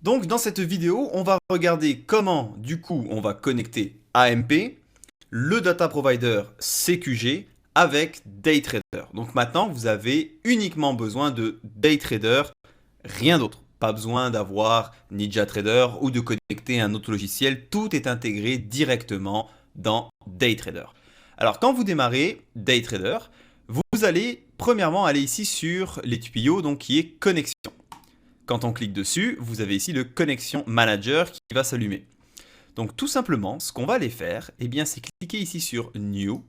Donc dans cette vidéo, on va regarder comment du coup on va connecter AMP, le data provider CQG avec DayTrader. Donc maintenant vous avez uniquement besoin de DayTrader, rien d'autre. Pas besoin d'avoir NinjaTrader ou de connecter un autre logiciel, tout est intégré directement dans DayTrader. Alors quand vous démarrez DayTrader, vous allez premièrement aller ici sur les tuyaux donc qui est connexion. Quand on clique dessus, vous avez ici le Connection Manager qui va s'allumer. Donc tout simplement, ce qu'on va aller faire, c'est cliquer ici sur New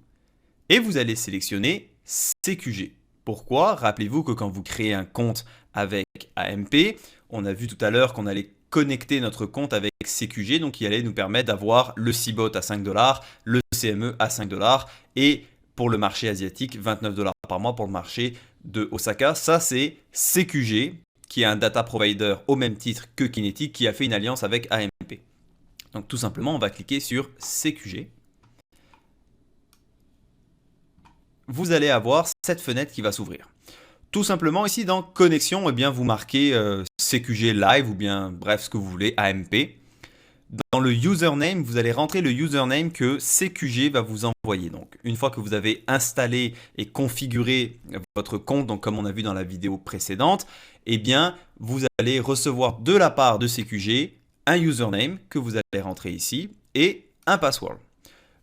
et vous allez sélectionner CQG. Pourquoi? Rappelez-vous que quand vous créez un compte avec AMP, on a vu tout à l'heure qu'on allait connecter notre compte avec CQG, donc il allait nous permettre d'avoir le CBOT à 5 $, le CME à 5 $ et pour le marché asiatique, 29 $ par mois pour le marché de Osaka. Ça, c'est CQG, qui est un data provider au même titre que Kinetic, qui a fait une alliance avec AMP. Donc tout simplement, on va cliquer sur CQG. Vous allez avoir cette fenêtre qui va s'ouvrir. Tout simplement, ici dans Connexion, vous marquez CQG Live ou bien bref ce que vous voulez, AMP. Dans le username, vous allez rentrer le username que CQG va vous envoyer. Donc, une fois que vous avez installé et configuré votre compte, donc comme on a vu dans la vidéo précédente, vous allez recevoir de la part de CQG un username que vous allez rentrer ici et un password.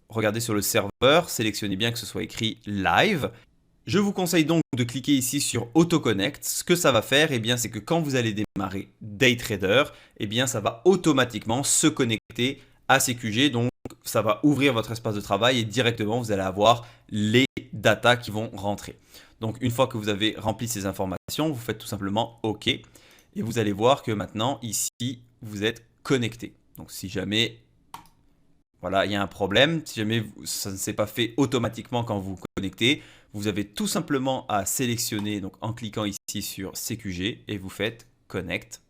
Regardez sur le serveur, sélectionnez bien que ce soit écrit live. Je vous conseille donc de cliquer ici sur AutoConnect. Ce que ça va faire, c'est que quand vous allez démarrer DayTrader, ça va automatiquement se connecter à CQG. Donc, ça va ouvrir votre espace de travail et directement, vous allez avoir les datas qui vont rentrer. Donc, une fois que vous avez rempli ces informations, vous faites tout simplement OK. Et vous allez voir que maintenant, ici, vous êtes connecté. Donc, si jamais il y a un problème, si jamais ça ne s'est pas fait automatiquement quand vous vous connectez, vous avez tout simplement à sélectionner donc en cliquant ici sur CQG et vous faites Connect.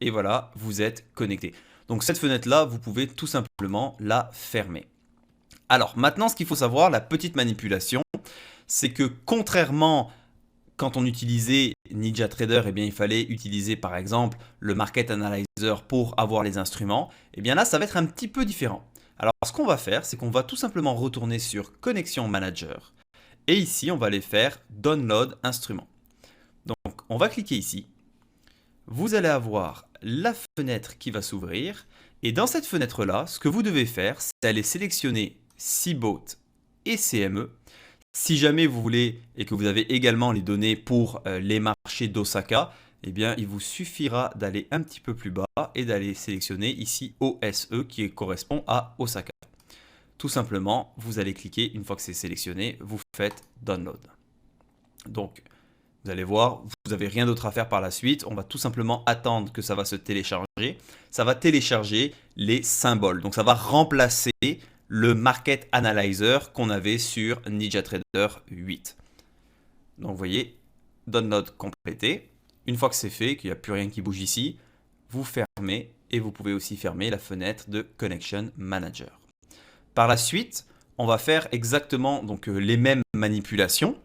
Et voilà, vous êtes connecté. Donc cette fenêtre-là, vous pouvez tout simplement la fermer. Alors maintenant, ce qu'il faut savoir, la petite manipulation, c'est que contrairement quand on utilisait NinjaTrader, il fallait utiliser par exemple le Market Analyzer pour avoir les instruments. Là, ça va être un petit peu différent. Alors, ce qu'on va faire, c'est qu'on va tout simplement retourner sur Connection Manager. Et ici, on va aller faire Download Instrument. Donc, on va cliquer ici. Vous allez avoir la fenêtre qui va s'ouvrir. Et dans cette fenêtre-là, ce que vous devez faire, c'est aller sélectionner CBOT et CME. Si jamais vous voulez et que vous avez également les données pour les marchés d'Osaka, il vous suffira d'aller un petit peu plus bas et d'aller sélectionner ici OSE qui correspond à Osaka. Tout simplement, vous allez cliquer, une fois que c'est sélectionné, vous faites Download. Donc, vous allez voir, vous n'avez rien d'autre à faire par la suite. On va tout simplement attendre que ça va se télécharger. Ça va télécharger les symboles. Donc, ça va remplacer le Market Analyzer qu'on avait sur NinjaTrader 8. Donc vous voyez, download complété. Une fois que c'est fait, qu'il n'y a plus rien qui bouge ici, vous fermez et vous pouvez aussi fermer la fenêtre de Connection Manager. Par la suite, on va faire exactement les mêmes manipulations.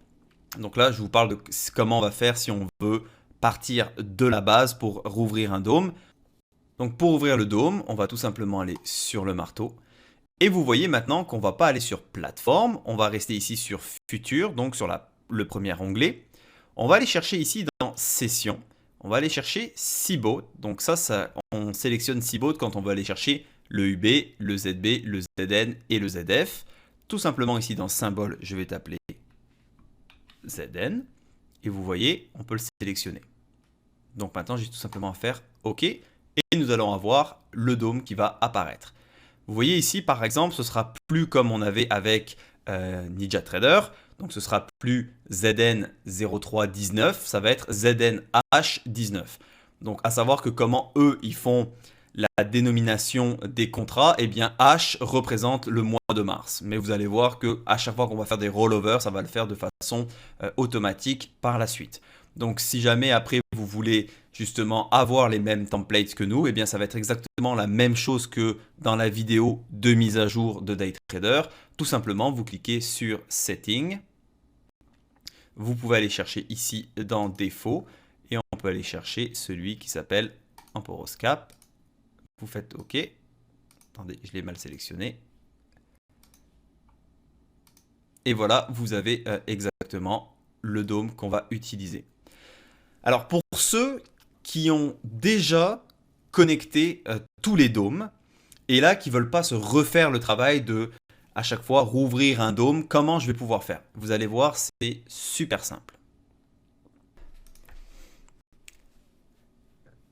Donc là, je vous parle de comment on va faire si on veut partir de la base pour rouvrir un dôme. Donc pour ouvrir le dôme, on va tout simplement aller sur le marteau. Et vous voyez maintenant qu'on ne va pas aller sur plateforme, on va rester ici sur futur, donc sur le premier onglet. On va aller chercher ici dans session, on va aller chercher CBOT. Donc on sélectionne CBOT quand on veut aller chercher le UB, le ZB, le ZN et le ZF. Tout simplement ici dans symbole, je vais t'appeler ZN. Et vous voyez, on peut le sélectionner. Donc maintenant, j'ai tout simplement à faire OK. Et nous allons avoir le dôme qui va apparaître. Vous voyez ici, par exemple, ce sera plus comme on avait avec NinjaTrader. Donc, ce sera plus ZN0319, ça va être ZNH19. Donc, à savoir que comment eux, ils font la dénomination des contrats, H représente le mois de mars. Mais vous allez voir qu'à chaque fois qu'on va faire des rollovers, ça va le faire de façon automatique par la suite. Donc, si jamais après vous voulez justement avoir les mêmes templates que nous, ça va être exactement la même chose que dans la vidéo de mise à jour de DayTrader. Tout simplement, vous cliquez sur Setting. Vous pouvez aller chercher ici dans Défauts et on peut aller chercher celui qui s'appelle Amporoscap. Vous faites OK. Attendez, je l'ai mal sélectionné. Et voilà, vous avez exactement le dôme qu'on va utiliser. Alors pour ceux qui ont déjà connecté tous les dômes, et là qui ne veulent pas se refaire le travail de à chaque fois rouvrir un dôme, comment je vais pouvoir faire? Vous allez voir, c'est super simple.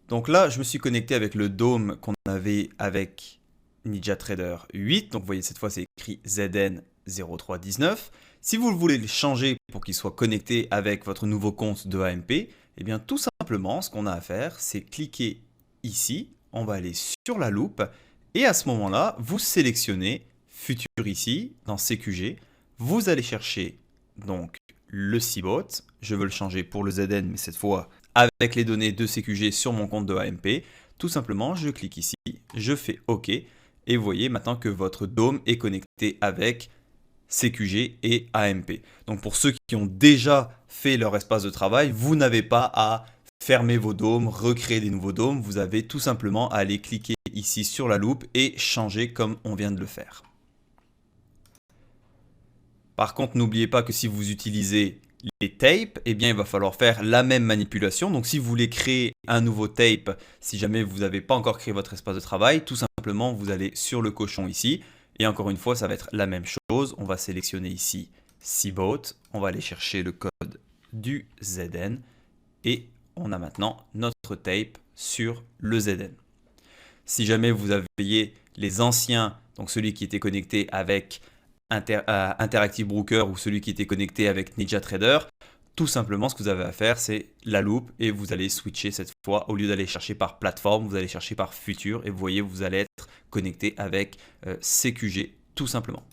Donc là, je me suis connecté avec le dôme qu'on avait avec NinjaTrader 8. Donc vous voyez, cette fois, c'est écrit ZN0319. Si vous voulez le changer pour qu'il soit connecté avec votre nouveau compte de AMP, eh bien tout simplement, ce qu'on a à faire, c'est cliquer ici. On va aller sur la loupe et à ce moment-là, vous sélectionnez Futur ici, dans CQG. Vous allez chercher donc le Cbot. Je veux le changer pour le ZN, mais cette fois avec les données de CQG sur mon compte de AMP. Tout simplement, je clique ici, je fais OK. Et vous voyez maintenant que votre dôme est connecté avec CQG et AMP. Donc pour ceux qui ont déjà fait leur espace de travail, vous n'avez pas à fermer vos dômes, recréer des nouveaux dômes. Vous avez tout simplement à aller cliquer ici sur la loupe et changer comme on vient de le faire. Par contre, n'oubliez pas que si vous utilisez les tapes, eh bien, il va falloir faire la même manipulation. Donc, si vous voulez créer un nouveau tape, si jamais vous n'avez pas encore créé votre espace de travail, tout simplement, vous allez sur le cochon ici. Et encore une fois, ça va être la même chose. On va sélectionner ici Cbot. On va aller chercher le code du ZN. Et on a maintenant notre tape sur le ZN. Si jamais vous aviez les anciens, donc celui qui était connecté avec Interactive Broker ou celui qui était connecté avec NinjaTrader, tout simplement ce que vous avez à faire, c'est la loupe et vous allez switcher cette fois. Au lieu d'aller chercher par plateforme, vous allez chercher par futur et vous voyez, vous allez être connecté avec CQG tout simplement.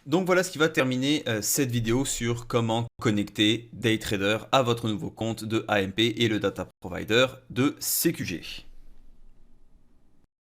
Donc voilà ce qui va terminer cette vidéo sur comment connecter DayTrader à votre nouveau compte de AMP et le data provider de CQG.